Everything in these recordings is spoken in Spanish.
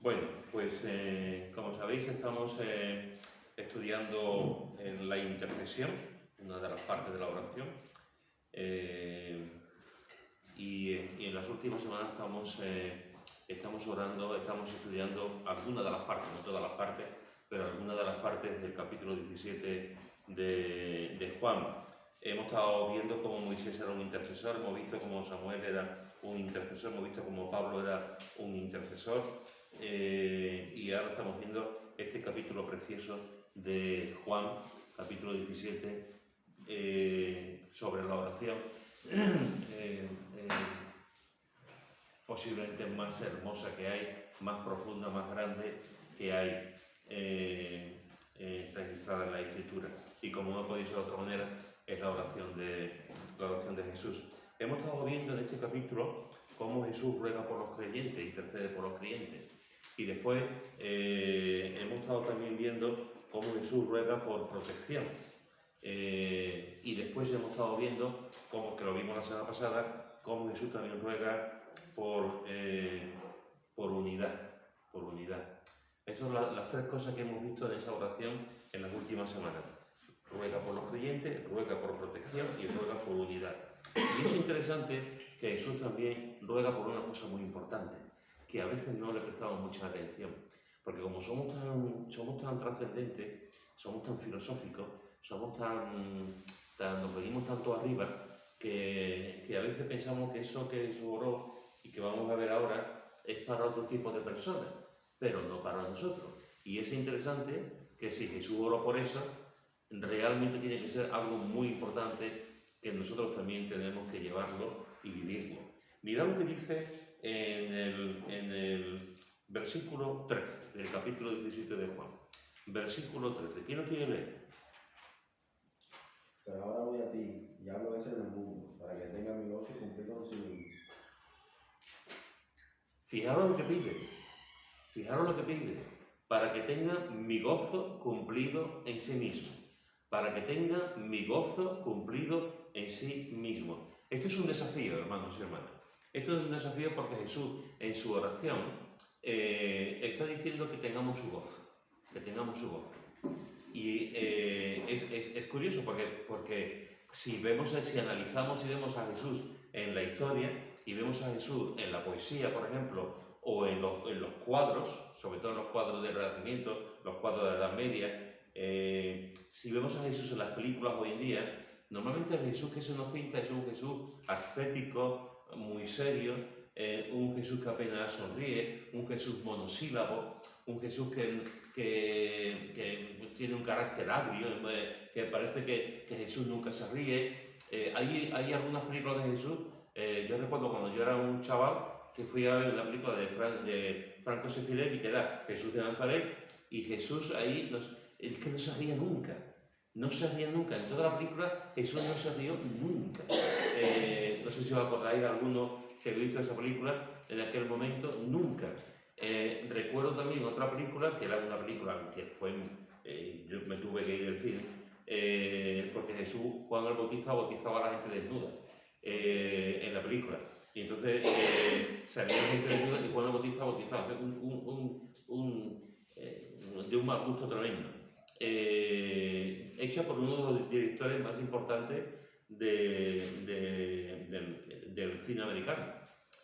Bueno, pues como sabéis estamos estudiando en la intercesión, una de las partes de la oración, y en las últimas semanas estamos orando, estamos estudiando algunas de las partes, no todas las partes, pero algunas de las partes del capítulo 17 de Juan. Hemos estado viendo cómo Moisés era un intercesor, hemos visto cómo Samuel era un intercesor, hemos visto cómo Pablo era un intercesor, y ahora estamos viendo este capítulo precioso de Juan, capítulo 17, sobre la oración, posiblemente más hermosa que hay, más profunda, más grande que hay registrada en la Escritura. Y como no podéis de otra manera, es la oración de Jesús. Hemos estado viendo en este capítulo cómo Jesús ruega por los creyentes, intercede por los creyentes. Y después hemos estado también viendo cómo Jesús ruega por protección. Y después hemos estado viendo, como que lo vimos la semana pasada, cómo Jesús también ruega por unidad. Esas son las tres cosas que hemos visto en esa oración en las últimas semanas. Ruega por los creyentes, ruega por protección y ruega por unidad. Y es interesante que Jesús también ruega por una cosa muy importante, que a veces no le prestamos mucha atención, porque como somos tan trascendentes, somos tan filosóficos, nos venimos tanto arriba, que a veces pensamos que eso que Jesús oró y que vamos a ver ahora es para otro tipo de personas, pero no para nosotros. Y es interesante que si Jesús oró por eso, realmente tiene que ser algo muy importante que nosotros también tenemos que llevarlo y vivirlo. Mirad lo que dice en el versículo 13 del capítulo 17 de Juan. Versículo 13. ¿Quién lo quiere leer? Pero ahora voy a ti y hablo eso en el mundo, para que tenga mi gozo cumplido en sí mismo. Fijaros lo que pide, para que tenga mi gozo cumplido en sí mismo. Para que tenga mi gozo cumplido en sí mismo. Esto es un desafío, hermanos y hermanas. Esto es un desafío porque Jesús, en su oración, está diciendo que tengamos su gozo. Y es curioso porque si analizamos y vemos a Jesús en la historia y vemos a Jesús en la poesía, por ejemplo, o en los cuadros, sobre todo en los cuadros del Renacimiento, los cuadros de la Edad Media, si vemos a Jesús en las películas hoy en día, normalmente el Jesús que se nos pinta es un Jesús ascético, muy serio, un Jesús que apenas sonríe, un Jesús monosílabo, un Jesús que tiene un carácter agrio, que parece que Jesús nunca se ríe. Hay algunas películas de Jesús, yo recuerdo cuando yo era un chaval que fui a ver una película de Franco Sefirelli, que era Jesús de Nazaret, y Jesús ahí es que no se ría nunca. No se ría nunca. En toda la película Jesús no se rió nunca. No sé si os acordáis alguno, si habéis visto esa película, en aquel momento, nunca. Recuerdo también otra película, que era una película que fue, yo me tuve que ir del cine, porque Jesús, Juan el Bautista, bautizaba a la gente desnuda en la película. Y entonces salía la gente desnuda y Juan el Bautista bautizaba de un mal gusto tremendo. Hecha por uno de los directores más importantes del cine americano.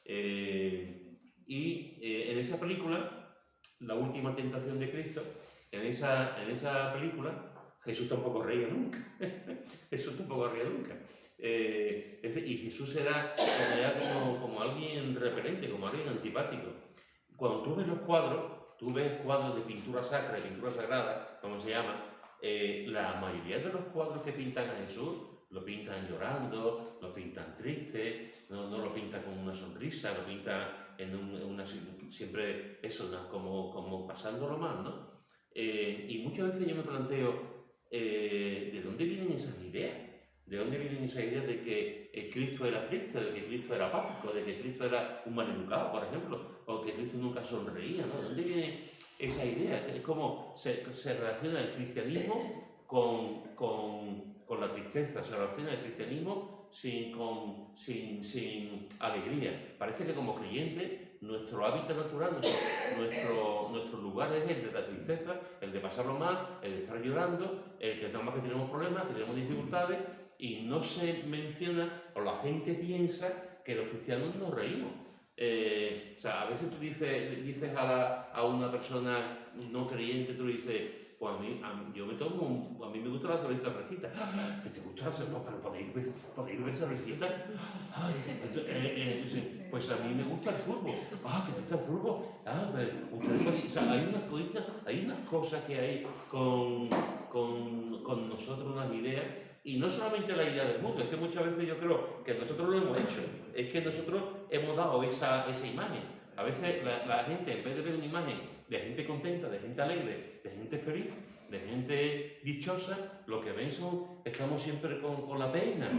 En esa película, La última tentación de Cristo, en esa película, Jesús tampoco reía nunca. Y Jesús era como alguien repelente, como alguien antipático. Cuando tú ves los cuadros, de pintura sacra, de pintura sagrada, como se llama, la mayoría de los cuadros que pintan a Jesús lo pintan llorando, lo pintan triste, no lo pintan con una sonrisa, lo pintan siempre eso, ¿no? como pasándolo mal, ¿no? Y muchas veces yo me planteo, ¿de dónde vienen esas ideas? ¿De dónde vienen esas ideas de que Cristo era triste, de que Cristo era apático, de que Cristo era un maleducado, por ejemplo, o que Cristo nunca sonreía, ¿no? ¿De dónde viene esa idea? Es como se relaciona el cristianismo con la tristeza, se relaciona el cristianismo sin alegría. Parece que como creyente nuestro hábitat natural, nuestro lugar es el de la tristeza, el de pasarlo mal, el de estar llorando, el que nada más que tenemos problemas, que tenemos dificultades, y no se menciona, o la gente piensa que los cristianos nos reímos. O sea, a veces tú dices a una persona no creyente, tú le dices, pues a mí me gusta la cerveza fresquita. ¡Ah! ¿Que te gusta la cerveza? No, pero ¿para ir cervecita? Pues a mí me gusta el fútbol. Ah, ¿que te gusta el fútbol? Ah, pero o sea, hay unas cosas que hay con nosotros, unas ideas, y no solamente la idea del mundo, es que muchas veces yo creo que nosotros lo hemos hecho, es que nosotros hemos dado esa imagen. A veces la gente, en vez de ver una imagen de gente contenta, de gente alegre, de gente feliz, de gente dichosa, lo que ven estamos siempre con la pena.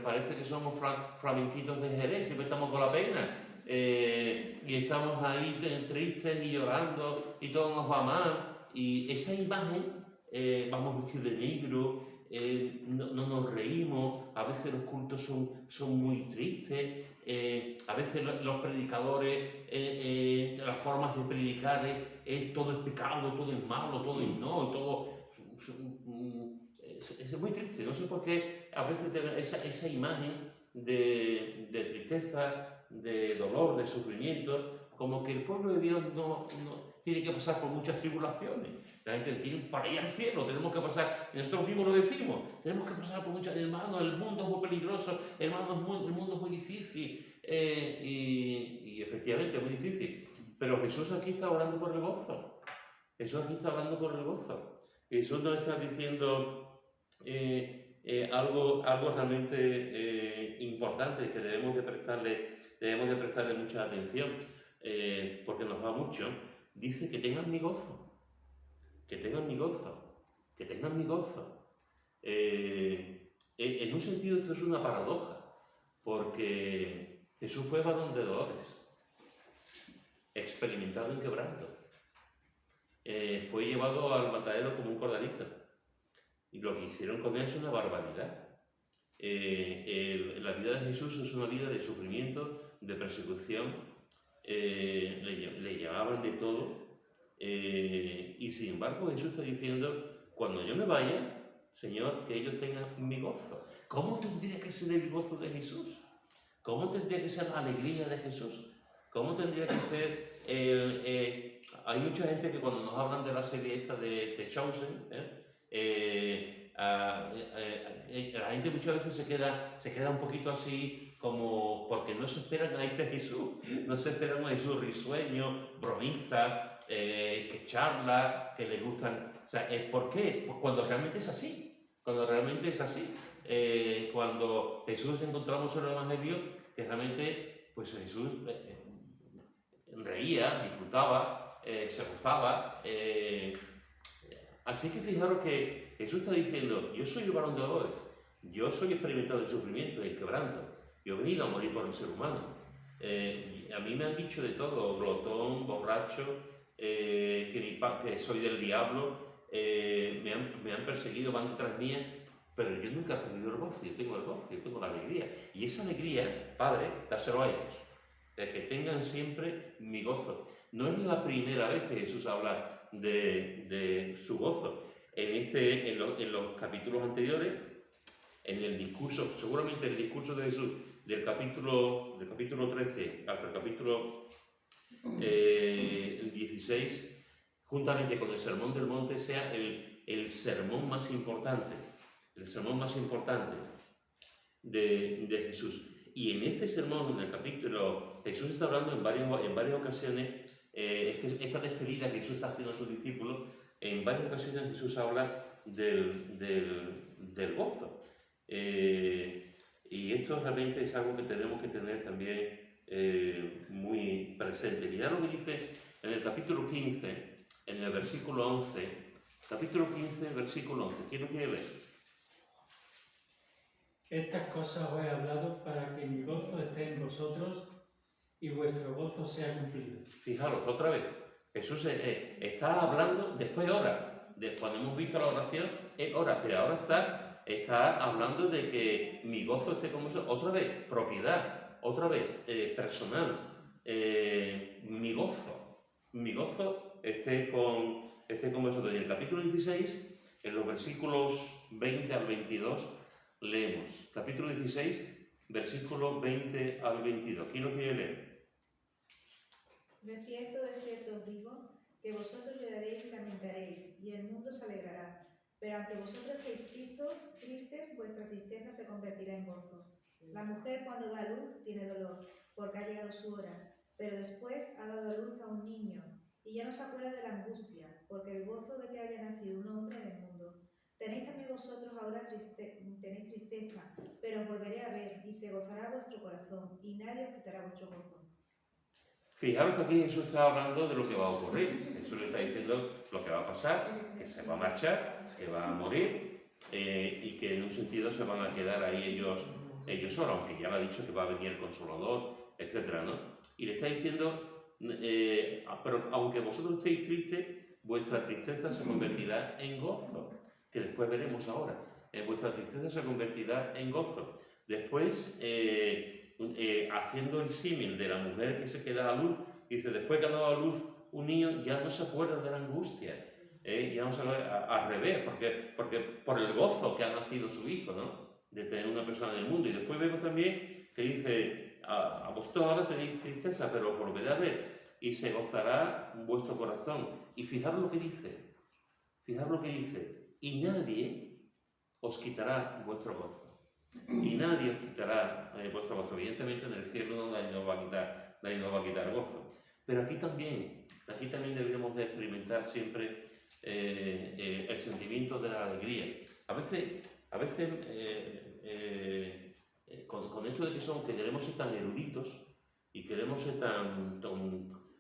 Parece que somos flamenquitos de Jerez, siempre estamos con la pena. Y estamos ahí tristes y llorando y todo nos va mal. Y esa imagen, vamos vestidos de negro, no nos reímos, a veces los cultos son muy tristes, a veces los predicadores, las formas de predicar todo es pecado, todo es malo, todo es no, todo es muy triste. No sé por qué a veces esa imagen de tristeza, de dolor, de sufrimiento, como que el pueblo de Dios no tiene que pasar por muchas tribulaciones. La gente tiene para ir al cielo, tenemos que pasar, y nosotros mismos lo decimos, tenemos que pasar por muchas, hermanos, el mundo es muy peligroso, hermanos, el mundo es muy difícil, y efectivamente es muy difícil, pero Jesús aquí está hablando por el gozo, Jesús aquí está hablando por el gozo, Jesús nos está diciendo algo realmente importante que debemos de prestarle mucha atención, porque nos va mucho. Dice que tengan mi gozo. Que tengan mi gozo, que tengan mi gozo. En un sentido esto es una paradoja, porque Jesús fue varón de dolores, experimentado en quebranto, fue llevado al matadero como un corderito, y lo que hicieron con él es una barbaridad. La vida de Jesús es una vida de sufrimiento, de persecución, le llamaban de todo. Y sin embargo Jesús está diciendo, cuando yo me vaya, Señor, que ellos tengan mi gozo. ¿Cómo tendría que ser el gozo de Jesús? ¿Cómo tendría que ser la alegría de Jesús? ¿Cómo tendría que ser hay mucha gente que cuando nos hablan de la serie esta de The Chosen, la gente muchas veces se queda un poquito así, como porque no se esperan a este Jesús, no se esperan a Jesús risueño, bromista, que charla, que le gustan. O sea, ¿por qué? Pues cuando realmente es así. Cuando realmente es así. Cuando Jesús encontramos en el Evangelio, que realmente, pues Jesús reía, disfrutaba, se gozaba. Así que fijaros que Jesús está diciendo, yo soy el varón de dolores, yo soy experimentado en sufrimiento, en quebranto, yo he venido a morir por el ser humano. A mí me han dicho de todo, glotón, borracho, que soy del diablo, me han perseguido, van detrás mía, pero yo nunca he perdido el gozo, yo tengo el gozo, yo tengo la alegría. Y esa alegría, Padre, dáselo a ellos, de que tengan siempre mi gozo. No es la primera vez que Jesús habla de su gozo. En los capítulos anteriores, en el discurso, seguramente el discurso de Jesús, del capítulo 13 hasta el capítulo 16, juntamente con el Sermón del Monte, sea el sermón más importante, de Jesús. Y en este sermón, en el capítulo, Jesús está hablando en varias ocasiones, esta despedida que Jesús está haciendo a sus discípulos, en varias ocasiones Jesús habla del gozo. Y esto realmente es algo que tenemos que tener también muy presente. Mirad lo que dice en el capítulo 15, en el versículo 11. Capítulo 15, versículo 11. ¿Quién lo quiere leer? Estas cosas os he hablado para que mi gozo esté en vosotros y vuestro gozo sea cumplido. Fijaros, otra vez, Jesús está hablando, después ora, cuando hemos visto la oración, ora, pero ahora está hablando de que mi gozo esté con vosotros, otra vez, propiedad, otra vez, personal. mi gozo esté con vosotros. Y en el capítulo 16, en los versículos 20 al 22, leemos. Capítulo 16, versículos 20 al 22. ¿Quién lo quiere leer? De cierto os digo, que vosotros lloraréis y lamentaréis, y el mundo se alegrará. Pero aunque vosotros estéis tristes, vuestra tristeza se convertirá en gozo. La mujer cuando da luz tiene dolor, porque ha llegado su hora, pero después ha dado a luz a un niño, y ya no se acuerda de la angustia, porque el gozo de que haya nacido un hombre en el mundo. Tenéis también vosotros ahora tenéis tristeza, pero os volveré a ver, y se gozará vuestro corazón, y nadie os quitará vuestro gozo. Fijaros que aquí Jesús está hablando de lo que va a ocurrir. Jesús le está diciendo lo que va a pasar, que se va a marchar, que va a morir y que en un sentido se van a quedar ahí ellos solos, aunque ya le ha dicho que va a venir el Consolador, etc., ¿no? Y le está diciendo, pero aunque vosotros estéis tristes, vuestra tristeza se convertirá en gozo, que después veremos ahora. Vuestra tristeza se convertirá en gozo. Después, haciendo el símil de la mujer que se queda a luz, dice, después que ha dado a luz un niño, ya no se acuerda de la angustia, ya no se acuerda, al revés, porque por el gozo que ha nacido su hijo, ¿no? De tener una persona en el mundo. Y después vemos también que dice, a vosotros ahora tenéis tristeza, pero os volveré a ver, y se gozará vuestro corazón. Y fijaros lo que dice, y nadie os quitará vuestro gozo. Y nadie os quitará vuestro gozo. Evidentemente en el cielo nadie nos va a quitar gozo. Pero aquí también deberíamos de experimentar siempre el sentimiento de la alegría. A veces con esto de que queremos ser tan eruditos y queremos ser tan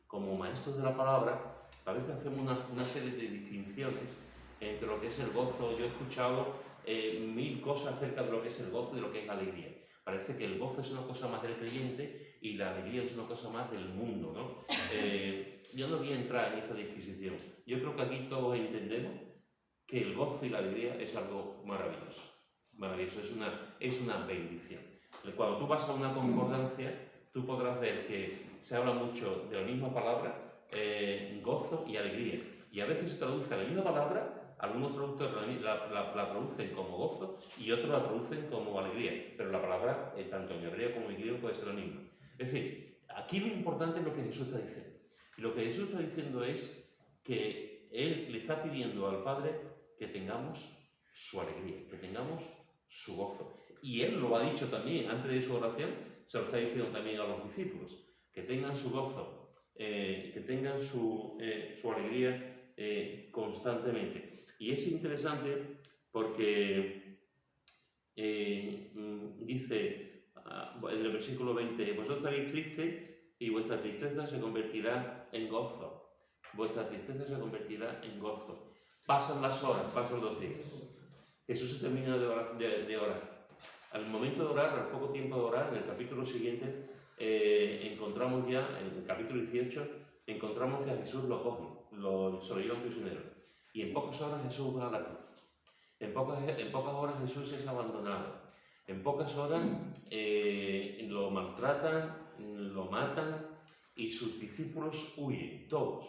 como maestros de la palabra, a veces hacemos una serie de distinciones entre lo que es el gozo. Yo he escuchado 1000 cosas acerca de lo que es el gozo y de lo que es la alegría. Parece que el gozo es una cosa más del creyente y la alegría es una cosa más del mundo, ¿no? Yo no voy a entrar en esta disquisición. Yo creo que aquí todos entendemos que el gozo y la alegría es algo maravilloso. Maravilloso, es una bendición. Cuando tú vas a una concordancia, tú podrás ver que se habla mucho de la misma palabra, gozo y alegría. Y a veces se traduce la misma palabra, algunos traductores la traducen como gozo y otros la traducen como alegría. Pero la palabra, tanto en hebreo como en griego, puede ser la misma. Es decir, aquí lo importante es lo que Jesús está diciendo. Y lo que Jesús está diciendo es que Él le está pidiendo al Padre que tengamos su alegría, que tengamos su gozo. Y Él lo ha dicho también antes de su oración, se lo está diciendo también a los discípulos, que tengan su gozo, que tengan su alegría constantemente. Y es interesante porque dice en el versículo 20, vosotros estaréis tristes y vuestra tristeza se convertirá en gozo. Vuestra tristeza se convertirá en gozo. Pasan las horas, pasan los días. Jesús se termina de orar. Al momento de orar, al poco tiempo de orar, en el capítulo siguiente, encontramos ya, en el capítulo 18, encontramos que a Jesús lo cogen, se lo llevan prisionero. Y en pocas horas Jesús va a la cruz. En pocas horas Jesús es abandonado. En pocas horas lo maltratan, lo matan y sus discípulos huyen, todos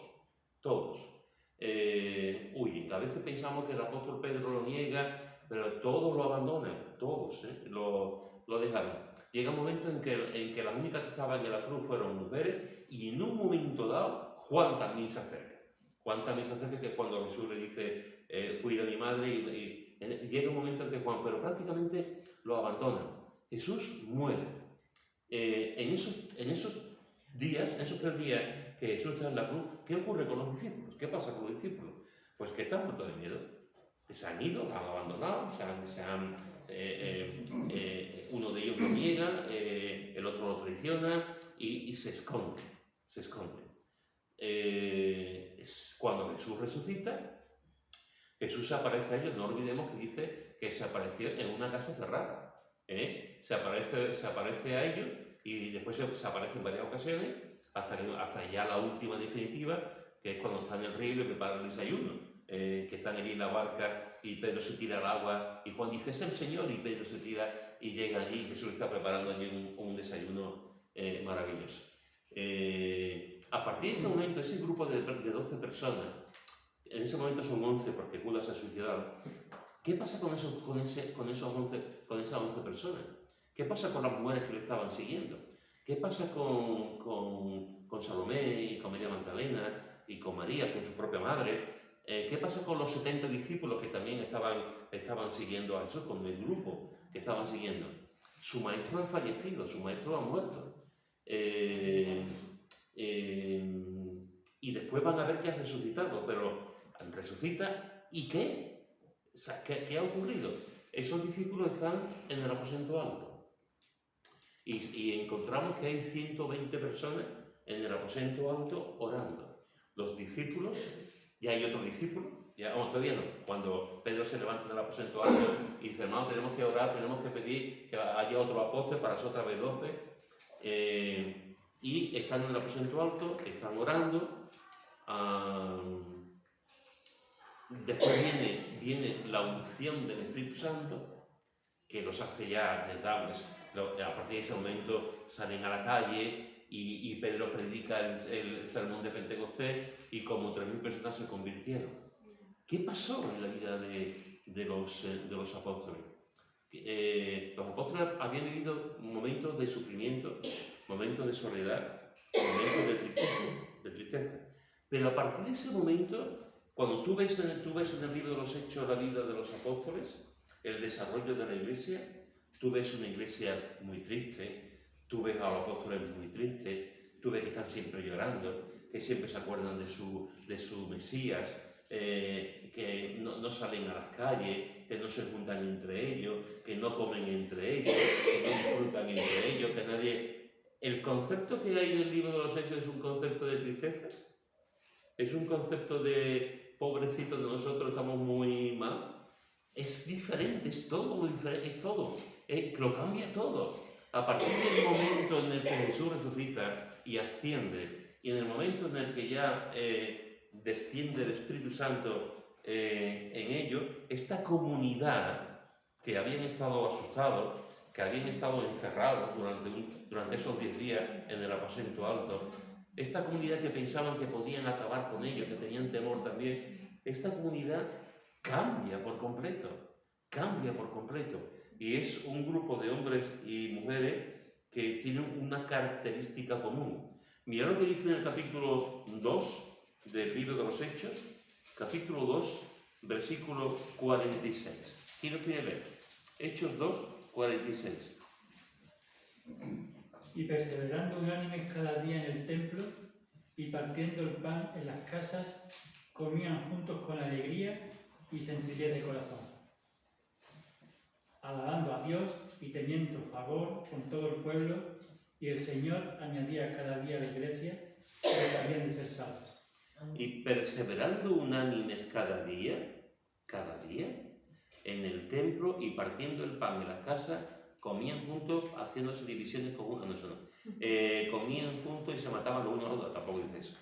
huyen. A veces pensamos que el apóstol Pedro lo niega, pero todos lo abandonan, todos lo dejaron. Llega un momento en que las únicas que estaban en la cruz fueron mujeres y en un momento dado Juan también se acerca. Juan también se acerca, que cuando Jesús le dice cuida a mi madre y llega un momento en que Juan, pero prácticamente lo abandonan. Jesús muere. En esos días, esos 3 días que Jesús está en la cruz, ¿qué ocurre con los discípulos? ¿Qué pasa con los discípulos? Pues que están muertos de miedo. Se han ido, han abandonado, uno de ellos lo niega, el otro lo traiciona y se esconde. Cuando Jesús resucita, Jesús se aparece a ellos. No olvidemos que dice que se apareció en una casa cerrada. Se aparece a ellos y después se aparece en varias ocasiones hasta ya la última definitiva, que es cuando está en el río y le prepara el desayuno, que están allí en la barca y Pedro se tira al agua y Juan dice es el Señor y Pedro se tira y llega allí y Jesús está preparando allí un desayuno maravilloso. A partir de ese momento, ese grupo de 12 personas, en ese momento son 11 porque Judas se ha suicidado, ¿qué pasa con esas 11 personas? ¿Qué pasa con las mujeres que le estaban siguiendo? ¿Qué pasa con Salomé y con María Magdalena y con María, con su propia madre? ¿Qué pasa con los 70 discípulos que también estaban siguiendo a Jesús, con el grupo que estaban siguiendo? Su maestro ha fallecido, su maestro ha muerto. Y después van a ver que ha resucitado, pero resucita ¿y qué? O sea, ¿qué ha ocurrido? Esos discípulos están en el aposento alto y encontramos que hay 120 personas en el aposento alto orando. Los discípulos, ya hay otro discípulo, todavía no, cuando Pedro se levanta del aposento alto y dice, no, tenemos que orar, tenemos que pedir que haya otro apóstol para ser otra vez 12, y están en el aposento alto, están orando. Después viene la unción del Espíritu Santo, que los hace ya, les da, a partir de ese momento salen a la calle y Pedro predica el sermón de Pentecostés y como 3.000 personas se convirtieron. ¿Qué pasó en la vida de los apóstoles? Los apóstoles habían vivido momentos de sufrimiento, momentos de soledad, momentos de tristeza. Pero a partir de ese momento, cuando tú ves en el libro de los Hechos la vida de los apóstoles, el desarrollo de la iglesia, tú ves una iglesia muy triste, tú ves a los apóstoles muy tristes, tú ves que están siempre llorando, que siempre se acuerdan de su Mesías, que no salen a las calles, que no se juntan entre ellos, que no comen entre ellos, que no disfrutan entre ellos, que nadie... El concepto que hay en el libro de los Hechos es un concepto de tristeza, es un concepto de pobrecito de nosotros, estamos muy mal. Es diferente, es todo lo diferente, es todo, lo cambia todo. A partir del momento en el que Jesús resucita y asciende, y en el momento en el que ya desciende el Espíritu Santo en ellos, esta comunidad que habían estado asustados, que habían estado encerrados durante esos 10 días en el aposento alto, esta comunidad que pensaban que podían acabar con ellos, que tenían temor también, esta comunidad cambia por completo, y es un grupo de hombres y mujeres que tienen una característica común. Mirad lo que dice en el capítulo 2 del libro de los Hechos, capítulo 2, versículo 46. ¿Quién lo quiere leer? Hechos 2, 46. Y perseverando unánimes cada día en el templo y partiendo el pan en las casas, comían juntos con alegría y sencillez de corazón, alabando a Dios y teniendo favor con todo el pueblo, y el Señor añadía cada día a la iglesia que habían de ser salvos. Y perseverando unánimes cada día, en el templo y partiendo el pan en las casas, comían juntos, haciéndose divisiones comunes. Comían juntos y se mataban los unos a los otros, tampoco dice eso.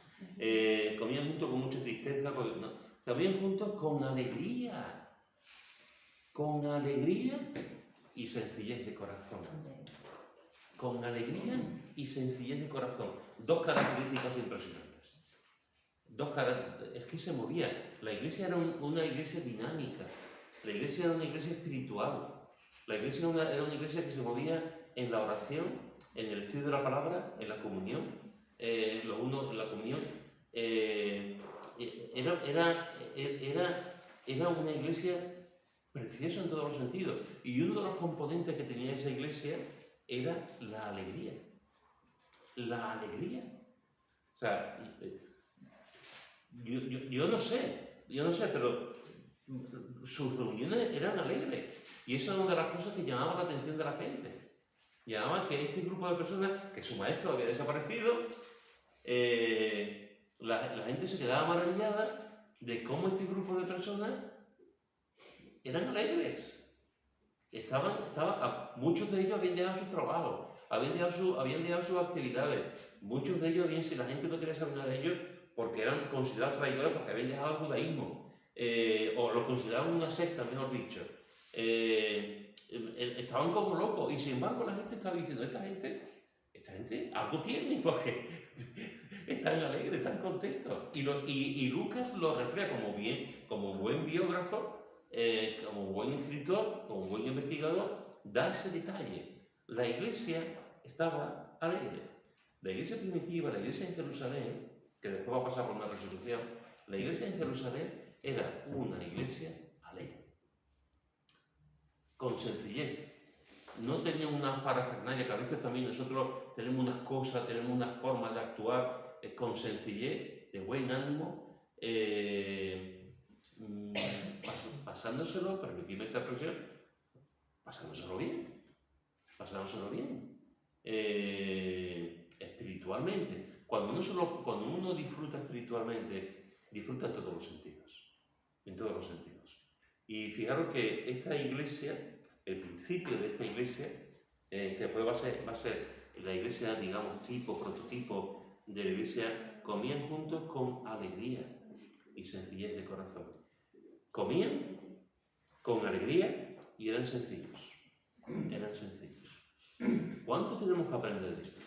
Comían juntos con mucha tristeza, comían juntos con alegría y sencillez de corazón. Con alegría y sencillez de corazón. Dos características impresionantes. Es que se movía. La iglesia era una iglesia dinámica. La iglesia era una iglesia espiritual. La iglesia era una iglesia que se movía en la oración, en el estudio de la palabra, en la comunión. En la comunión. Era una iglesia preciosa en todos los sentidos. Y uno de los componentes que tenía esa iglesia era la alegría. La alegría. O sea, yo no sé, pero sus reuniones eran alegres. Y eso era una de las cosas que llamaba la atención de la gente. Llamaba que este grupo de personas, que su maestro había desaparecido, la gente se quedaba maravillada de cómo este grupo de personas eran alegres. Muchos de ellos habían dejado sus trabajos, habían dejado sus actividades. Muchos de ellos, si la gente no quería saber nada de ellos, porque eran considerados traidores porque habían dejado el judaísmo, o lo consideraban una secta, mejor dicho. Estaban como locos, y sin embargo la gente estaba diciendo, esta gente esta gente algo tiene porque están alegres, están contentos. Y Lucas lo refleja como buen biógrafo, como buen escritor, como buen investigador, da ese detalle. La iglesia estaba alegre. La iglesia primitiva, la iglesia en Jerusalén, que después va a pasar por una resurrección, la iglesia en Jerusalén era una iglesia alegre, con sencillez. No tenía una parafernalia, que a veces también nosotros tenemos unas cosas, tenemos unas formas de actuar con sencillez, de buen ánimo, pasándoselo, permitidme esta expresión, pasándoselo bien, espiritualmente. Cuando uno disfruta espiritualmente, disfruta en todos los sentidos, Y fijaros que esta iglesia, el principio de esta iglesia, que después va a ser la iglesia, digamos, prototipo de la iglesia, comían juntos con alegría y sencillez de corazón. Comían con alegría y eran sencillos. ¿Cuánto tenemos que aprender de esto?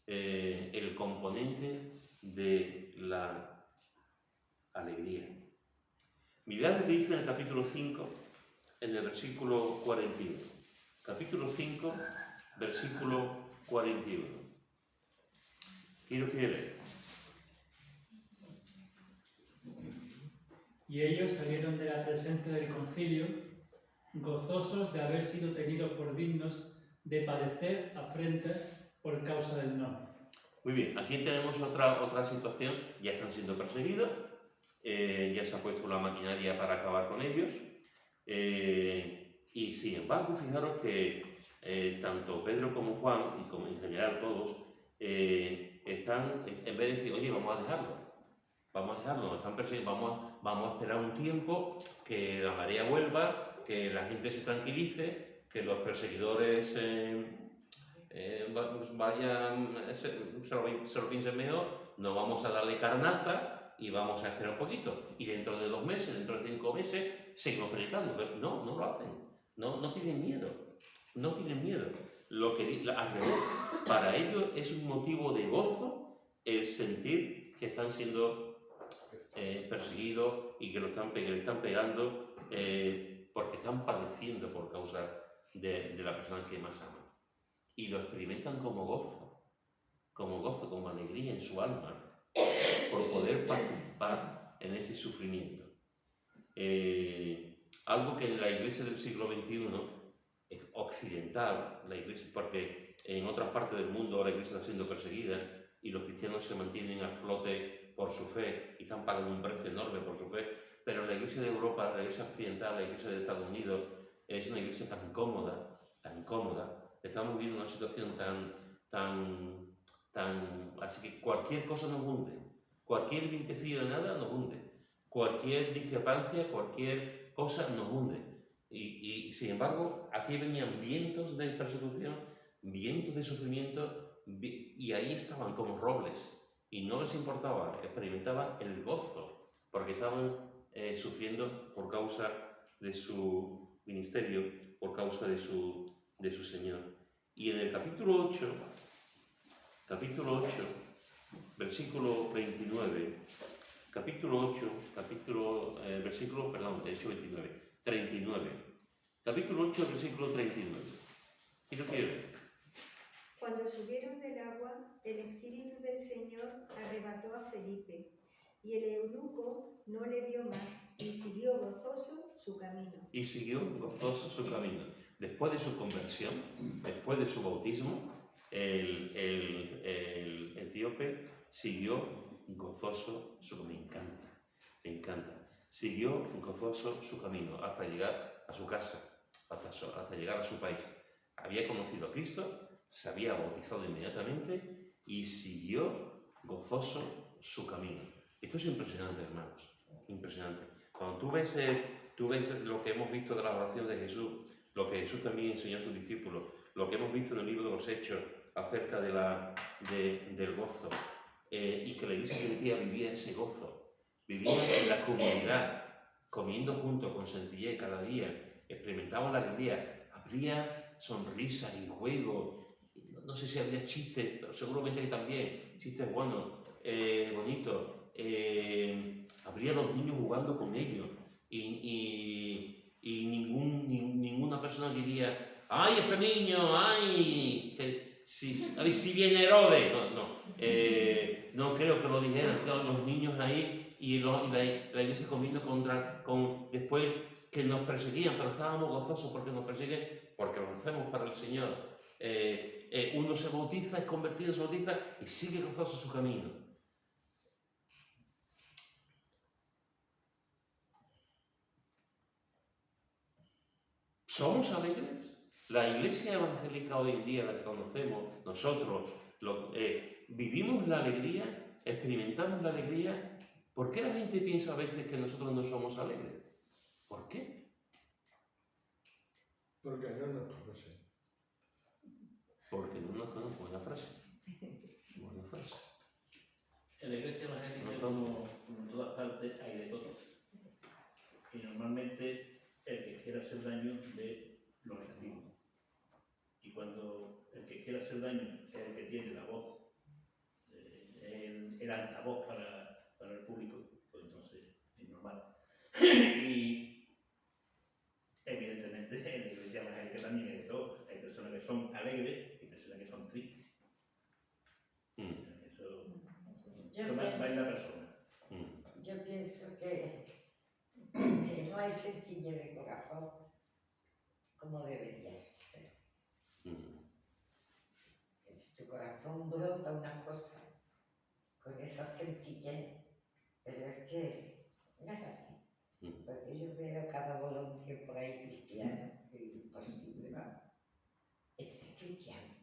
El componente de la alegría. Mirad lo que dice en el capítulo 5, en el versículo 41. Capítulo 5, versículo 41. Quiero que leer. Y ellos salieron de la presencia del concilio, gozosos de haber sido tenidos por dignos de padecer afrenta por causa del nombre. Muy bien, aquí tenemos otra situación. Ya están siendo perseguidos, ya se ha puesto la maquinaria para acabar con ellos, y sin embargo, fijaros que tanto Pedro como Juan, y como en general todos, están, en vez de decir, oye, vamos a dejarlo, nos están persiguiendo, vamos a esperar un tiempo, que la marea vuelva, que la gente se tranquilice, que los perseguidores se lo piensen mejor, no vamos a darle carnaza y vamos a esperar un poquito. Y dentro de 2 meses, dentro de 5 meses, seguimos predicando. Pero no lo hacen. No tienen miedo. Al revés, para ellos es un motivo de gozo el sentir que están siendo perseguidos y que le están pegando porque están padeciendo por causa de la persona que más aman. Y lo experimentan como gozo, como alegría en su alma, por poder participar en ese sufrimiento. Algo que en la iglesia del siglo XXI es occidental, la iglesia, porque en otras partes del mundo la iglesia está siendo perseguida y los cristianos se mantienen a flote por su fe y están pagando un precio enorme por su fe, pero la iglesia de Europa, la iglesia occidental, la iglesia de Estados Unidos es una iglesia tan cómoda, estamos viviendo una situación así que cualquier cosa nos hunde, cualquier vientecillo de nada nos hunde, cualquier discrepancia, cualquier cosa nos hunde. Y sin embargo, aquí venían vientos de persecución, vientos de sufrimiento, y ahí estaban como robles, y no les importaba, experimentaban el gozo, porque estaban sufriendo por causa de su ministerio, por causa de su Señor. Y en el capítulo 8, versículo 29, versículo 39. Capítulo 8, versículo 39. ¿Quién lo quiere ver? Cuando subieron del agua, el Espíritu del Señor arrebató a Felipe, y el eunuco no le vio más, y siguió gozoso su camino. Después de su conversión, después de su bautismo, el etíope siguió gozoso su camino. Me encanta. Siguió gozoso su camino hasta llegar a su casa, hasta llegar a su país. Había conocido a Cristo, se había bautizado inmediatamente y siguió gozoso su camino. Esto es impresionante, hermanos, impresionante. Cuando tú ves lo que hemos visto de la oración de Jesús, lo que Jesús también enseñó a sus discípulos, lo que hemos visto en el libro de los Hechos acerca del gozo, y que la iglesia primitiva vivía ese gozo, vivía en la comunidad, comiendo juntos con sencillez cada día, experimentaban la alegría, habría sonrisa y juego, no sé si había chistes, pero seguramente que también, chistes buenos, bonitos. Habría los niños jugando con ellos y ninguna persona diría, ¡ay, este niño! ¡Ay! A ver si viene Herodes. No creo que lo dijeran todos los niños ahí y la iglesia comiendo después que nos perseguían, pero estábamos gozosos porque nos persiguen, porque lo hacemos para el Señor. Uno se bautiza, es convertido, se bautiza y sigue gozoso su camino. ¿Somos alegres? La iglesia evangélica hoy en día, la que conocemos, nosotros, vivimos la alegría, experimentamos la alegría. ¿Por qué la gente piensa a veces que nosotros no somos alegres? ¿Por qué? Porque no nos conocen. Porque no nos conocen. Buena frase. Buena frase. En la iglesia evangélica, como en todas partes, hay de todo. Y normalmente el que quiera hacer daño ve lo negativo. Y cuando el que quiera hacer daño es el que tiene la voz, el altavoz para el público, pues entonces es normal. Y evidentemente en la iglesia evangélica también hay de todo. Hay personas que son alegres y personas que son tristes. Eso va en la persona. Yo pienso que no hay sencillez de corazón como debería ser. Si tu corazón brota una cosa con esa sencillez, pero es que no es así. Porque yo veo cada voluntario por ahí cristiano, que es imposible, ¿no? Este es cristiano.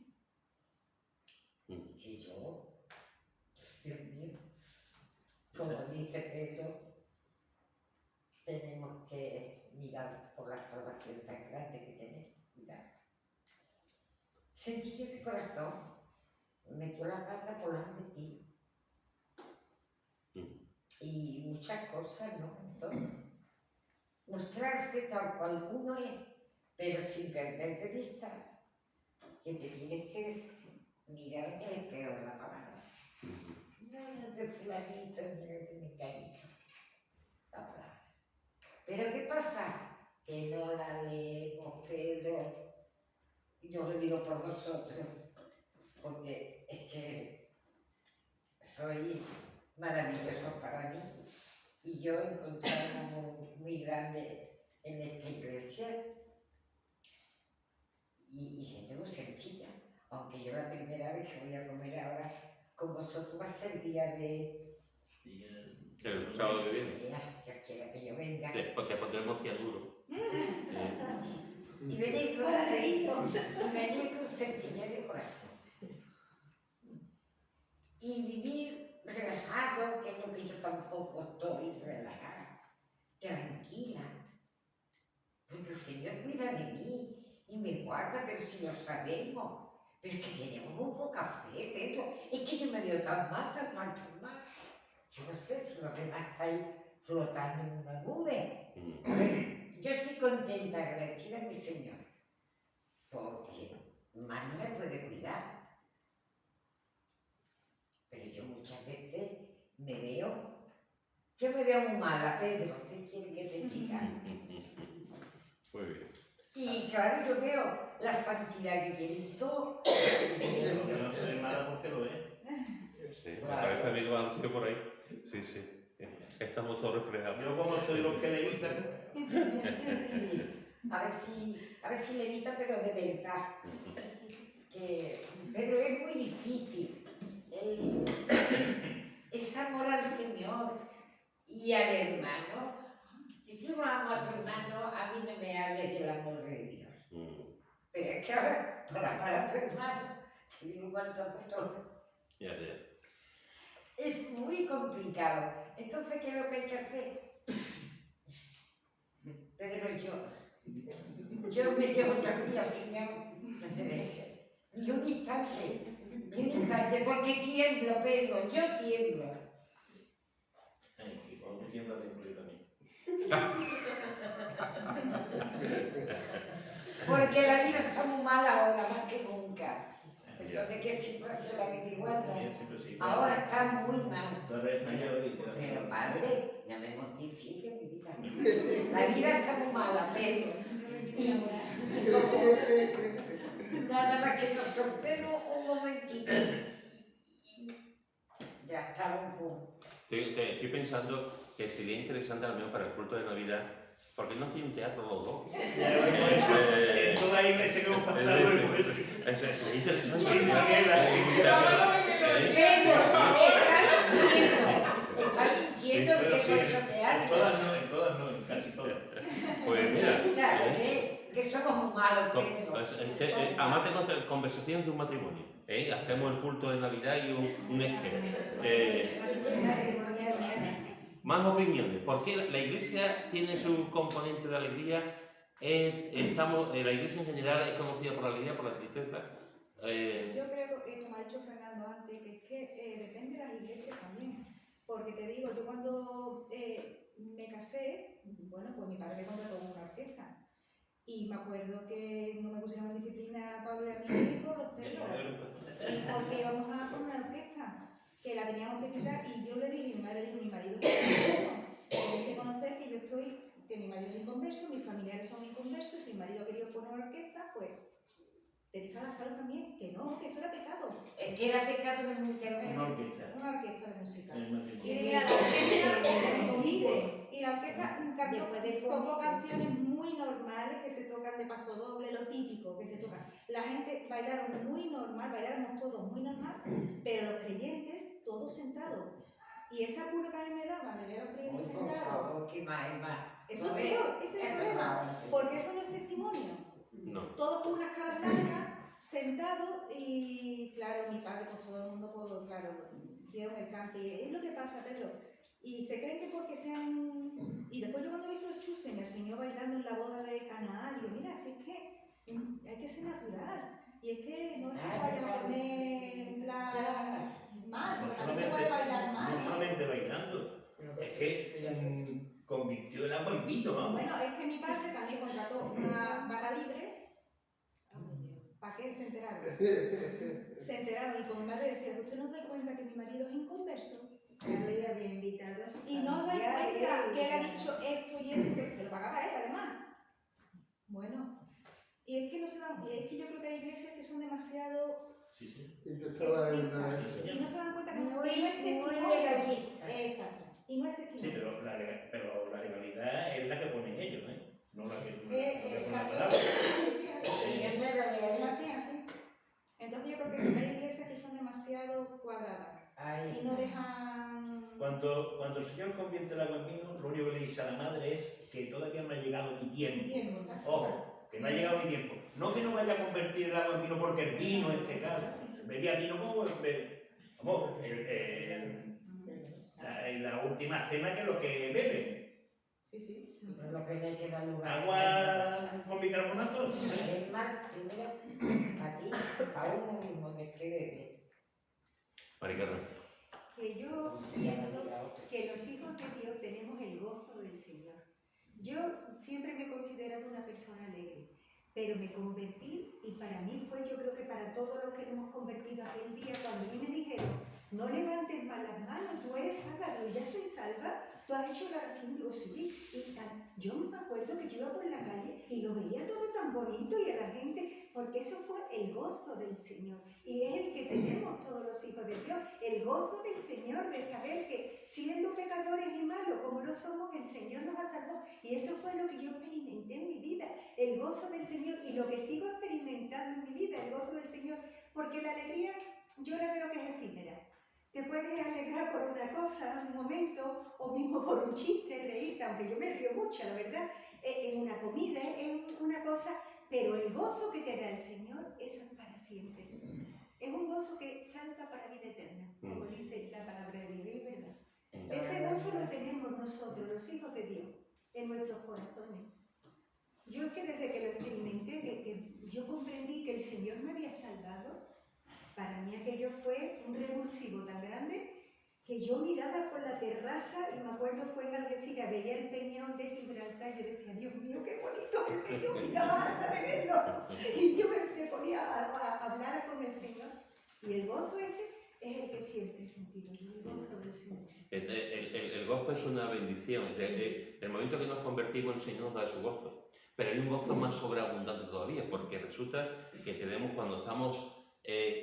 Que yo, Dios mío, como dice Pedro, tenemos que mirar por la salvación tan grande que tenemos, cuidar. Sencillo de corazón, metió la pata por delante de ti. Y muchas cosas, ¿no? Entonces, mostrarse tal cual uno es, pero sin perder de vista que te tienes que mirar en el espejo de la palabra. No es de fulanito ni es de mecanito, la palabra. Pero ¿qué pasa? Que no la leemos, Pedro, y yo lo digo por vosotros, porque es que soy maravilloso para mí. Y yo he encontrado algo muy grande en esta iglesia y gente muy sencilla. Aunque yo la primera vez que voy a comer ahora con vosotros va a ser día de... El sábado que viene. Que quiera que yo venga. Te pondremos cianuro. Y venir con sencillez de corazón. Y vivir relajado, que es lo que yo tampoco estoy relajada, tranquila. Porque el Señor cuida de mí y me guarda, pero si lo sabemos. Pero es que tenemos muy poca fe, Pedro. Es que yo me veo tan mal, tan mal, tan mal. Yo no sé si los demás estáis flotando en una nube. Pero yo estoy contenta, agradecida a mi Señor. Porque más no me puede cuidar. Pero yo muchas veces yo me veo muy mala, Pedro. ¿Qué quiere que te diga? Muy bien. Y claro, yo veo la santidad que tiene todo. Que no se ve mala porque lo es. Sí, me parece a mí que van los tíos por ahí. Sí, sí. Estamos todos reflejados. Yo como soy los que le evitan. Sí, a ver si le evita, pero de verdad. Pero es muy difícil. Es amor al Señor y al hermano. Si tú no amas a tu hermano, a mí no me hables del amor de Dios. Pero es que ahora, para amar a tu hermano, te digo cuánto todo. Ya. Es muy complicado. Entonces, ¿qué es lo que hay que hacer? Pero yo me llevo todo el día, Señor, no me dejes. Ni un instante, porque tiemblo, Pedro, yo tiemblo. Ay, que cuando tiembla tiemblo yo también. Porque la vida está muy mala ahora, más que nunca. El Eso de que siempre se la vida igual, Ella siempre se igual. ahora está muy mal. Tú eres mayor y te das Pero cuenta. padre, no me mortifique mi vida. La vida está muy mala, pero y como nada más que nos soltemos un momentito. Ya está un poco. Estoy pensando que sería interesante al menos para el culto de Navidad, porque no hacía un teatro los dos. En toda iglesia que hemos pasado Es interesante. Pero está mintiendo que no es en teatro. todas no, en casi todas. Pues mira, Claro, que somos muy malos, Pedro. amate contra conversaciones de un matrimonio. Hacemos el culto de Navidad y un esquema. Más opiniones. ¿Por qué la iglesia tiene su componente de alegría? La iglesia en general es conocida por la alegría, por la tristeza. Yo creo que, como ha dicho Fernando antes, que es que depende de las iglesias también. Porque te digo, yo cuando me casé, bueno, pues mi padre me contrató una orquesta. Y me acuerdo que no me pusieron en disciplina a Pablo y a mí por los pelos. Y porque íbamos a poner una orquesta que la teníamos que quitar y yo le dije, mi madre dijo, mi marido es inconverso. Tenéis que conocer que yo estoy, que mi marido es inconverso, mis familiares son inconversos, y si mi marido quería poner una orquesta, pues tenéis que adaptaros también, que no, que eso era pecado. Que era pecado de muy Una orquesta. Una orquesta de música. En el matrimonio. Y mira, la orquesta y la orquesta tocó canciones muy normales que se tocan de paso doble, lo típico que se toca. La gente bailaron muy normal, bailáramos todos muy normal, pero los creyentes todos sentados. Y esa cura que a mí me daba de ver a los creyentes Por sentados, favor, que más es más. eso es peor, ese es el problema, porque eso no es testimonio. No. Todos con unas caras largas, sentados, y claro, mi padre, pues todo el mundo, pues claro, dieron el cante. Es lo que pasa, Pedro. Y se creen que porque sean... Y después yo cuando he visto el Chusen, el Señor bailando en la boda de Caná, digo, mira, si es que hay que ser natural. Y es que no es que vayan a poner la... mal, porque también se puede bailar mal. No solamente bailando, es que convirtió el agua en vino, ¿no? Bueno, es que mi padre también contrató una barra libre para que él se enterara. Se enteraron y con mi madre decía, ¿usted no da cuenta que mi marido es inconverso? Le había invitado a su Y no os dais familia, cuenta que él ha dicho esto y esto, que lo pagaba él además. Bueno, y es que no se dan, y es que yo creo que hay iglesias que son demasiado Sí, sí. Y yo estaba en una de esas. y no se dan cuenta que no Muy, es muy testimonio. legalista. Exacto. Y no es Sí, testimonio. pero la legalidad es la que ponen ellos, ¿eh? No la que tú Exacto. la Sí, sí, así. Sí, es verdad, Es legalista. así, así. Entonces yo creo que hay iglesias que son demasiado cuadradas Ahí y no está. dejan... Cuando el Señor convierte el agua en vino, lo único que le dice a la madre es que todavía no ha llegado mi tiempo. tiempo, exacto. Ojo, que no ha llegado mi tiempo. No que no vaya a convertir el agua en vino porque el vino es pecado. Bebía vino como la última cena, que es lo que bebe. Sí, sí. Lo que le queda lugar. Agua con bicarbonato. Es más, primero, para ti, para uno mismo, de que bebe. Mari Carmen. que yo pienso que los hijos de Dios tenemos el gozo del Señor. Yo siempre me he considerado una persona alegre, pero me convertí y para mí fue, yo creo que para todos los que nos hemos convertido aquel día, cuando a mí me dijeron, no levantes más las manos, tú eres salva, yo ya soy salva, tú has hecho la oración, digo sí, y tal. Yo me acuerdo que yo iba por la calle y lo veía todo tan bonito y a la gente, porque eso fue el gozo del Señor, y es el que tenemos todos los hijos de Dios, el gozo del Señor, de saber que siendo pecadores y malos como lo somos, el Señor nos ha salvado, y eso fue lo que yo experimenté en mi vida, el gozo del Señor, y lo que sigo experimentando en mi vida, el gozo del Señor, porque la alegría yo la veo que es efímera. Te puedes alegrar por una cosa, un momento, o mismo por un chiste, reírte, aunque yo me río mucho, la verdad, en una comida, en una cosa, pero el gozo que te da el Señor, eso es para siempre. Es un gozo que salta para vida eterna, como dice la palabra de Dios, es verdad. Ese gozo lo tenemos nosotros, los hijos de Dios, en nuestros corazones. Yo es que desde que lo experimenté, que yo comprendí que el Señor me había salvado, para mí aquello fue un revulsivo tan grande que yo miraba por la terraza y me acuerdo fue en Algeciras, veía el peñón de Gibraltar y yo decía, Dios mío, qué bonito el peñón, y estaba harta de verlo. Y yo me ponía a hablar con el Señor. Y el gozo ese es el que siempre he sentido, el gozo del Señor. El gozo es una bendición. El momento que nos convertimos, el Señor nos da su gozo. Pero hay un gozo más sobreabundante todavía, porque resulta que tenemos, cuando estamos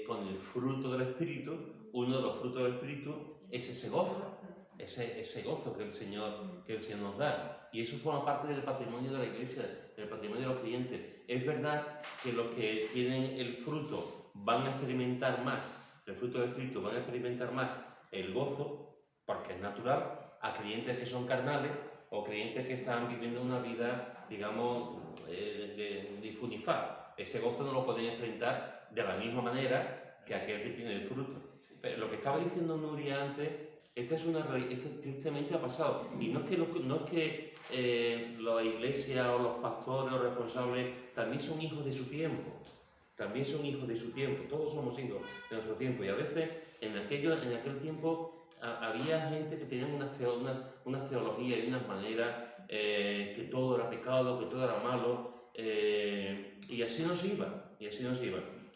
con el fruto del Espíritu, uno de los frutos del Espíritu es ese gozo. Ese gozo que el Señor nos da. Y eso forma parte del patrimonio de la Iglesia, del patrimonio de los creyentes. Es verdad que los que tienen el fruto van a experimentar más, el fruto del Espíritu van a experimentar más el gozo, porque es natural, a creyentes que son carnales o creyentes que están viviendo una vida, digamos, de funifar. Ese gozo no lo pueden experimentar de la misma manera que aquel que tiene el fruto. Pero lo que estaba diciendo Nuria antes, esto tristemente ha pasado. Y no es que la iglesia o los pastores o responsables también son hijos de su tiempo. También son hijos de su tiempo. Todos somos hijos de nuestro tiempo. Y a veces en aquel tiempo había gente que tenía unas teologías y unas maneras que todo era pecado, que todo era malo. Y así nos iba.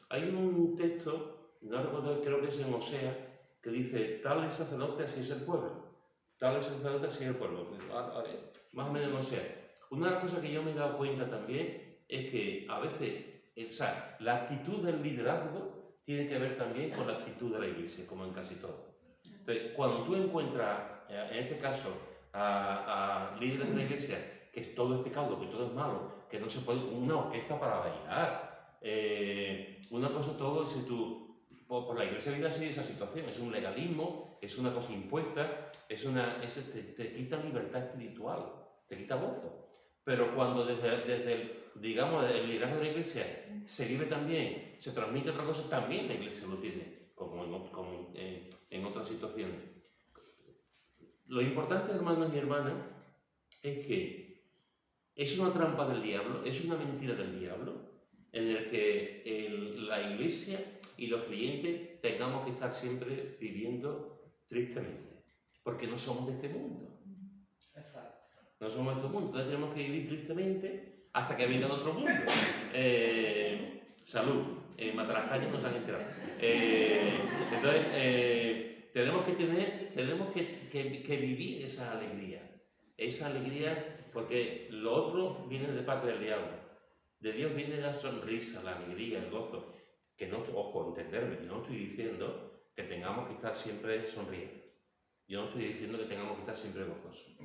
Hay un texto, no recuerdo, creo que es en Osea, que dice, tal es sacerdote, así es el pueblo. Tal es sacerdote, así es el pueblo. Más o menos en Osea. Una de las cosas que yo me he dado cuenta también es que a veces, la actitud del liderazgo tiene que ver también con la actitud de la iglesia, como en casi todo. Entonces, cuando tú encuentras, en este caso, a líderes de la iglesia, que todo es pecado, que todo es malo, que no se puede, una orquesta para bailar, una cosa todo, si tú, por la iglesia vive así esa situación, es un legalismo, es una cosa impuesta, te quita libertad espiritual, te quita gozo. Pero cuando desde el liderazgo de la iglesia se vive también, se transmite otra cosa, también la iglesia lo tiene, como en otras situaciones. Lo importante, hermanos y hermanas, es que es una trampa del diablo, es una mentira del diablo, en el que la iglesia y los creyentes tengamos que estar siempre viviendo tristemente, porque no somos de este mundo. Exacto. No somos de este mundo, entonces tenemos que vivir tristemente hasta que venga otro mundo. Salud, Matarajaña nos han enterado. Entonces, tenemos que vivir esa alegría, porque lo otro viene de parte del diablo. De Dios viene la sonrisa, la alegría, el gozo. Que no, ojo, entenderme, yo no estoy diciendo que tengamos que estar siempre sonriendo. Yo no estoy diciendo que tengamos que estar siempre gozosos.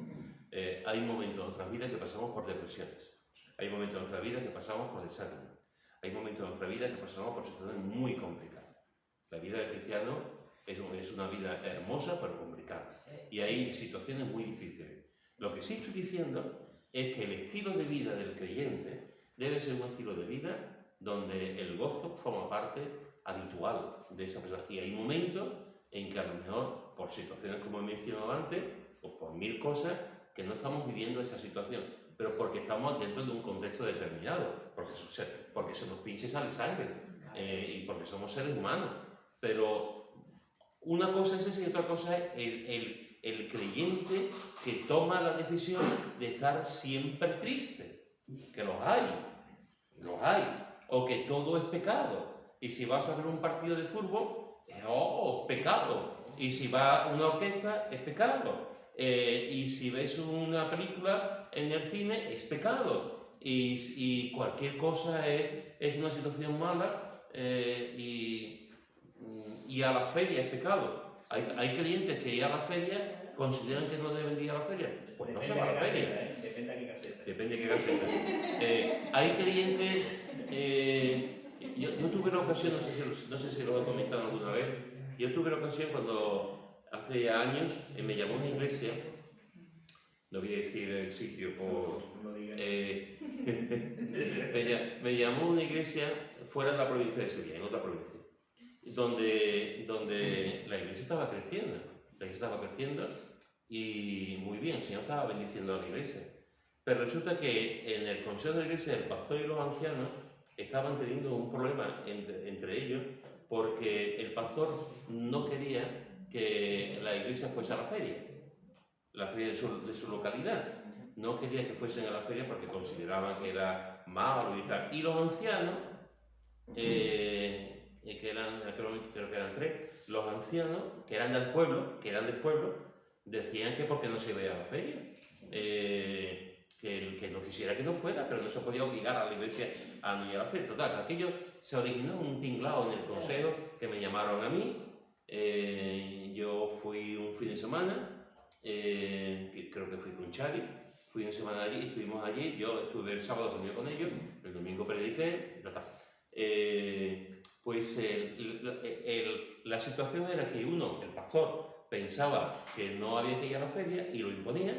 Hay momentos en nuestras vidas que pasamos por depresiones. Hay momentos en nuestra vida que pasamos por desánimo. Hay momentos en nuestra vida que pasamos por situaciones muy complicadas. La vida del cristiano es una vida hermosa pero complicada. Y hay situaciones muy difíciles. Lo que sí estoy diciendo es que el estilo de vida del creyente debe ser un estilo de vida donde el gozo forma parte habitual de esa persona. Y hay momentos en que a lo mejor, por situaciones como he mencionado antes, o por mil cosas, que no estamos viviendo esa situación, pero porque estamos dentro de un contexto determinado, porque se nos pinche sale sangre, y porque somos seres humanos. Pero una cosa es esa y otra cosa es el creyente que toma la decisión de estar siempre triste, que los hay, o que todo es pecado. Y si vas a ver un partido de fútbol, pecado. Y si vas a una orquesta, es pecado. Y si ves una película en el cine, es pecado. Y cualquier cosa es una situación mala, y a la feria es pecado. Hay creyentes que ir a la feria consideran que no deben ir a la feria. Pues no se va a la feria. Depende de qué caseta. Depende de qué caseta. Hay creyentes... Yo tuve la ocasión, no sé si lo he comentado alguna vez, yo tuve la ocasión cuando hace años me llamó una iglesia, no voy a decir el sitio, me llamó una iglesia fuera de la provincia de Sevilla, en otra provincia, donde la iglesia estaba creciendo, y muy bien, el Señor estaba bendiciendo a la iglesia. Pero resulta que en el consejo de la iglesia, el pastor y los ancianos estaban teniendo un problema entre ellos, porque el pastor no quería que la iglesia fuese a la feria de su localidad. No quería que fuesen a la feria porque consideraban que era malo y tal. Y los ancianos, que eran, en aquel momento creo que eran 3, los ancianos que eran del pueblo, decían que porque no se iba a la feria, que no quisiera que no fuera, pero no se podía obligar a la iglesia a no ir a la feria. Total, aquello se originó un tinglao en el consejo que me llamaron a mí. Yo fui un fin de semana, que creo que fui con Xavi, fui una semana allí, estuvimos allí, yo estuve el sábado reunido con ellos, el domingo prediqué, la situación era que el pastor, pensaba que no había que ir a la feria y lo imponía,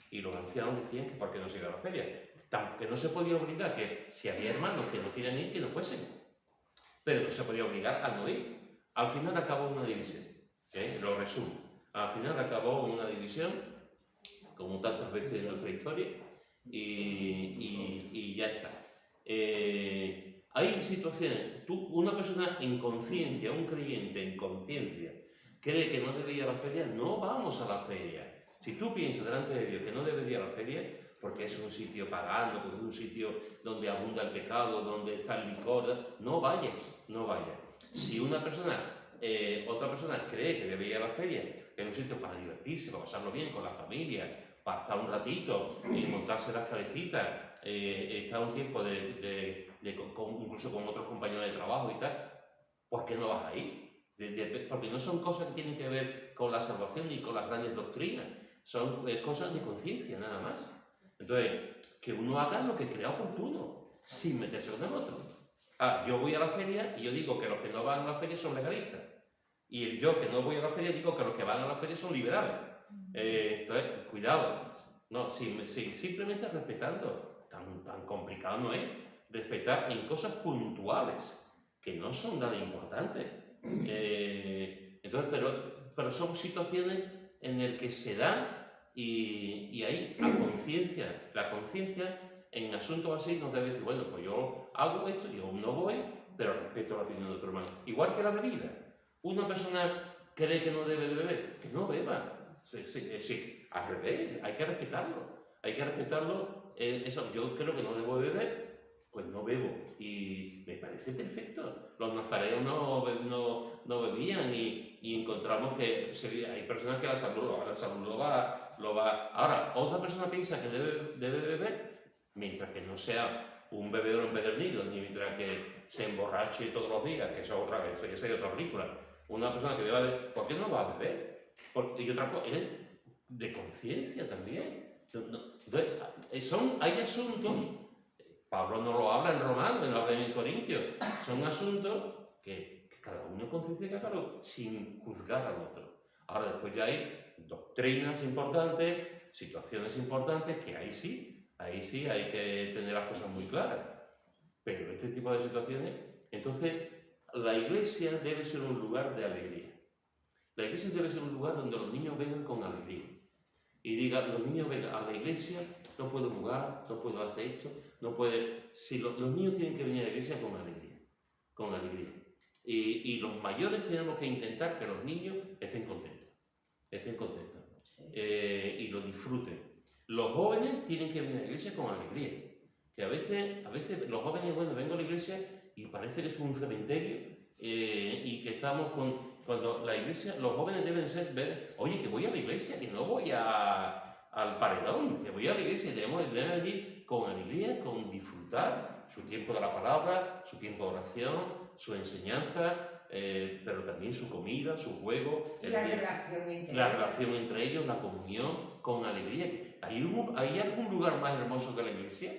y los ancianos decían que por qué no se iba a la feria, que no se podía obligar, que si había hermanos que no querían ir, que no fuesen, pero no se podía obligar a no ir. Al final acabó una división, lo resumo, al final acabó una división, como tantas veces en nuestra historia, y ya está. Hay situaciones, una persona en conciencia, un creyente en conciencia, cree que no debe ir a la feria, no vamos a la feria. Si tú piensas delante de Dios que no debes ir a la feria, porque es un sitio pagano, porque es un sitio donde abunda el pecado, donde está el licor, no vayas, no vayas. Si otra persona cree que debe ir a la feria, que es un sitio para divertirse, para pasarlo bien con la familia, para estar un ratito y montarse las cabecitas, estar un tiempo incluso con otros compañeros de trabajo y tal, ¿por qué no vas ahí? Porque no son cosas que tienen que ver con la salvación ni con las grandes doctrinas, son cosas de conciencia nada más. Entonces, que uno haga lo que crea oportuno, sin meterse con el otro. Yo voy a la feria y yo digo que los que no van a la feria son legalistas. Y yo que no voy a la feria digo que los que van a la feria son liberales. Entonces, cuidado. No, simplemente respetando. Tan complicado no es. Respetar en cosas puntuales, que no son nada importantes. Entonces, pero son situaciones en las que se da y ahí la conciencia en asuntos así nos debe decir, bueno, pues yo hago esto, yo no voy, pero respeto la opinión de otro hermano. Igual que la bebida. Una persona cree que no debe de beber, que no beba. Sí, al revés, hay que respetarlo. Hay que respetarlo. Yo creo que no debo beber, pues no bebo. Y me parece perfecto. Los nazarenos no bebían y encontramos que hay personas que la salud lo va. Ahora, otra persona piensa que debe beber, mientras que no sea un bebedor empedernido, ni mientras que se emborrache todos los días, que eso sería otra película. Una persona que beba, ¿por qué no va a beber? Y otra cosa, es de conciencia también. Entonces, hay asuntos, Pablo no lo habla en Romanos, no lo habla en Corintios, son asuntos que cada uno en conciencia que haga sin juzgar al otro. Ahora después ya hay doctrinas importantes, situaciones importantes, que ahí sí hay que tener las cosas muy claras. Pero este tipo de situaciones, entonces, la iglesia debe ser un lugar de alegría. La iglesia debe ser un lugar donde los niños vengan con alegría. Y digan, los niños vengan a la iglesia, no puedo jugar, no puedo hacer esto, no puede... Si los niños tienen que venir a la iglesia con alegría, con alegría. Y los mayores tenemos que intentar que los niños estén contentos, y lo disfruten. Los jóvenes tienen que venir a la iglesia con alegría. Que a veces los jóvenes, bueno, vengo a la iglesia y parece que esto es un cementerio, y que estamos cuando la iglesia, los jóvenes deben oye, que voy a la iglesia, que no voy al paredón, que voy a la iglesia y debemos allí con alegría, con disfrutar su tiempo de la palabra, su tiempo de oración, su enseñanza, pero también su comida, su juego, la relación entre ellos, la comunión, con alegría. ¿Hay algún lugar más hermoso que la iglesia?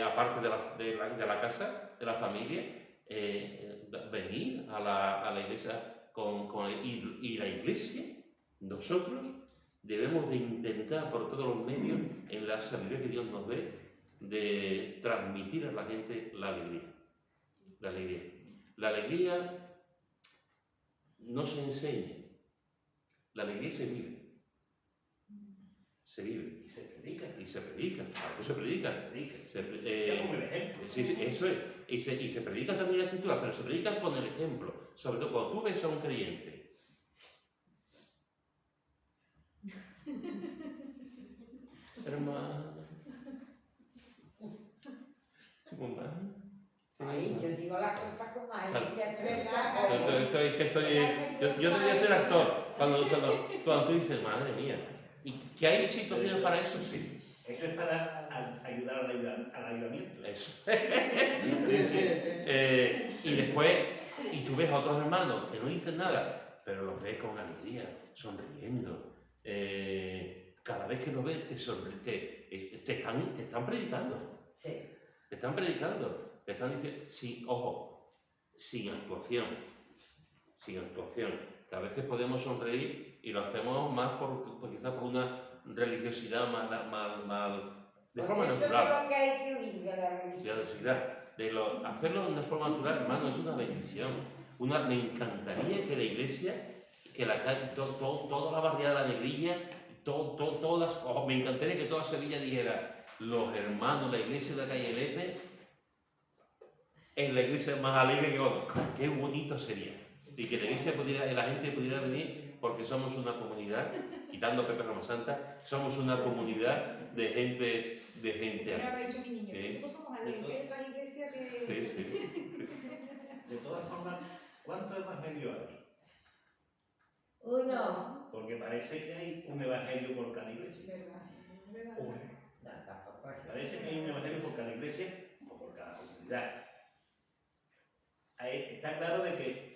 Aparte de la casa, de la familia, venir a la iglesia y la iglesia, nosotros debemos de intentar por todos los medios, en la sabiduría que Dios nos dé, de transmitir a la gente la alegría. La alegría no se enseña, la alegría se vive. Se vive y se predica. Algo se predica. Sí, eso es. Y se predica también la escritura, pero se predica con el ejemplo. Sobre todo cuando tú ves a un creyente Hermana. Hermana. Ahí yo digo las cosas como hay. Yo tendría que ser actor. Cuando tú dices, madre mía. ¿Y que hay situaciones para eso? Sí. Eso es para ayudar al ayudamiento. Eso. Sí, sí. Y después, y tú ves a otros hermanos que no dicen nada, pero los ves con alegría, sonriendo. Cada vez que los ves te están predicando. Sí. Te están predicando. Te están diciendo, sí, ojo, sin actuación. Sin actuación. Que a veces podemos sonreír y lo hacemos más quizás por una religiosidad más de forma Eso natural. es lo que hay que huir de la religión. Hacerlo de una forma natural, hermano, es una bendición. Me encantaría que la iglesia, que toda la barriada de la Negrilla, me encantaría que toda Sevilla dijera, los hermanos, la iglesia de la calle Lepe es la iglesia más alegre que conozco. Qué bonito sería. Y que la gente pudiera venir porque somos una comunidad, quitando a Pepe Ramosanta, somos una comunidad de gente Mira, lo ha alegre. dicho mi niño, nosotros somos alegres, hay otras iglesias que... Sí. De todas formas, ¿cuánto evangelio hay? Uno. Porque parece que hay un evangelio por cada iglesia. ¿Verdad? No, tampoco es Parece que hay un evangelio por cada iglesia o por cada comunidad. Está claro de que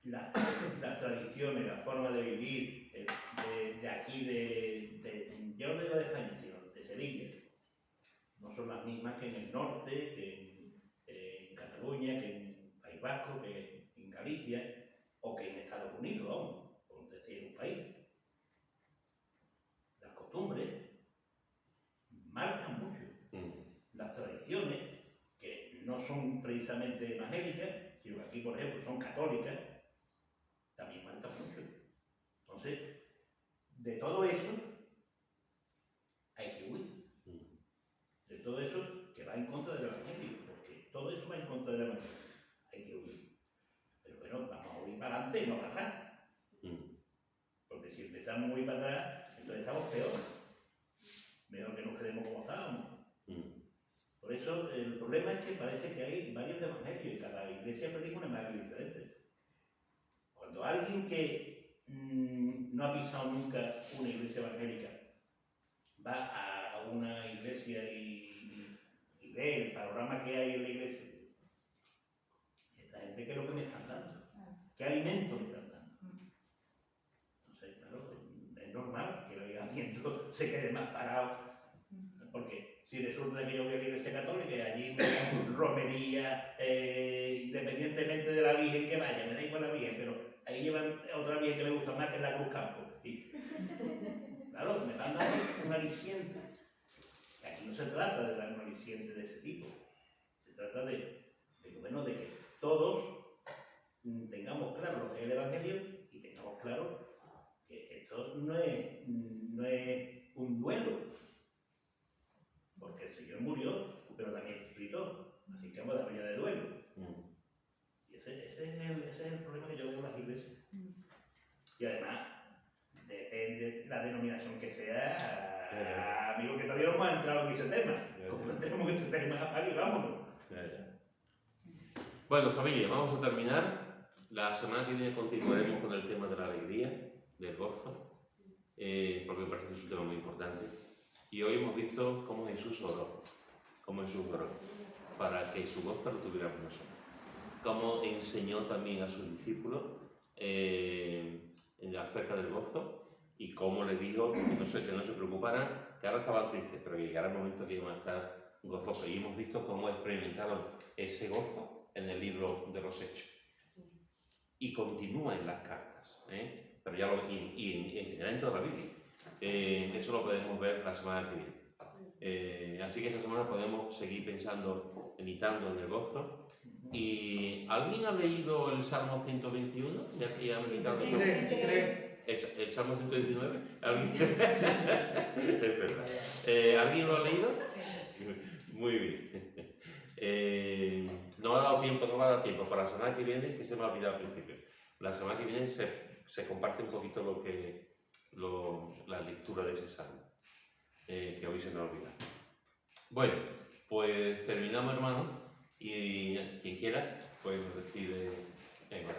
las tradiciones, la forma de vivir de aquí, yo no digo de España, sino de Sevilla, no son las mismas que en el norte, que en Cataluña, que en País Vasco, que en Galicia o que en Estados Unidos, vamos, por decir un país. Las costumbres marcan mucho. Las tradiciones, que no son precisamente evangélicas, sino que aquí, por ejemplo, son católicas, también marcan mucho. Entonces, de todo eso hay que huir. De todo eso que va en contra del evangelio, porque todo eso va en contra del evangelio. Hay que huir. Pero bueno, vamos a huir para adelante y no para atrás. Porque si empezamos a huir para atrás, entonces estamos peor. Mejor que nos quedemos como estábamos. Por eso el problema es que parece que hay varios evangelios y cada iglesia predica un evangelio diferente. Cuando alguien que no ha pisado nunca una iglesia evangélica va a una iglesia y ve el panorama que hay en la iglesia, esta gente, ¿qué es lo que me están dando? ¿Qué alimento me están dando? Entonces, claro, es normal que el ayudamiento se quede más parado, porque si resulta que yo voy a la iglesia católica y allí romería, independientemente de la Virgen que vaya, me da igual la Virgen, pero ahí llevan otra Virgen que me gusta más, que es la Cruz Campo. Y, claro, me están dando un aliciente. Y aquí no se trata de dar un aliciente de ese tipo. Se trata de que todos tengamos claro lo que es el Evangelio y tengamos claro que esto no es un duelo. Porque el Señor murió, pero también resucitó. Así que vamos a la de duelo. Y ese es el problema que yo veo en las iglesias. Y además, depende la denominación que sea, amigo, que todavía no hemos entrado en ese tema. Como no tenemos ese tema, vale, vámonos. Bueno, familia, vamos a terminar. La semana que viene continuaremos con el tema de la alegría, del gozo, porque me parece que es un tema muy importante. Y hoy hemos visto cómo Jesús oró, para que su gozo lo tuviéramos nosotros. Cómo enseñó también a sus discípulos acerca del gozo y cómo les dijo que no se preocuparan, que ahora estaban tristes, pero que llegará el momento que iban a estar gozosos. Y hemos visto cómo experimentaron ese gozo en el libro de los Hechos. Y continúa en las cartas, pero ya y en general en toda la Biblia. Eso lo podemos ver la semana que viene. Así que esta semana podemos seguir pensando, meditando en el gozo. ¿Y alguien ha leído el Salmo 121? ¿Ya ha meditado en eso? ¿El Salmo 119? Es verdad. ¿Alguien lo ha leído? Muy bien. No me va a dar tiempo para la semana que viene, que se me ha olvidado al principio. La semana que viene se comparte un poquito lo que la lectura de ese salmo, que hoy se nos olvida. Bueno, pues terminamos, hermanos, y quien quiera, pues nos despide. Venga.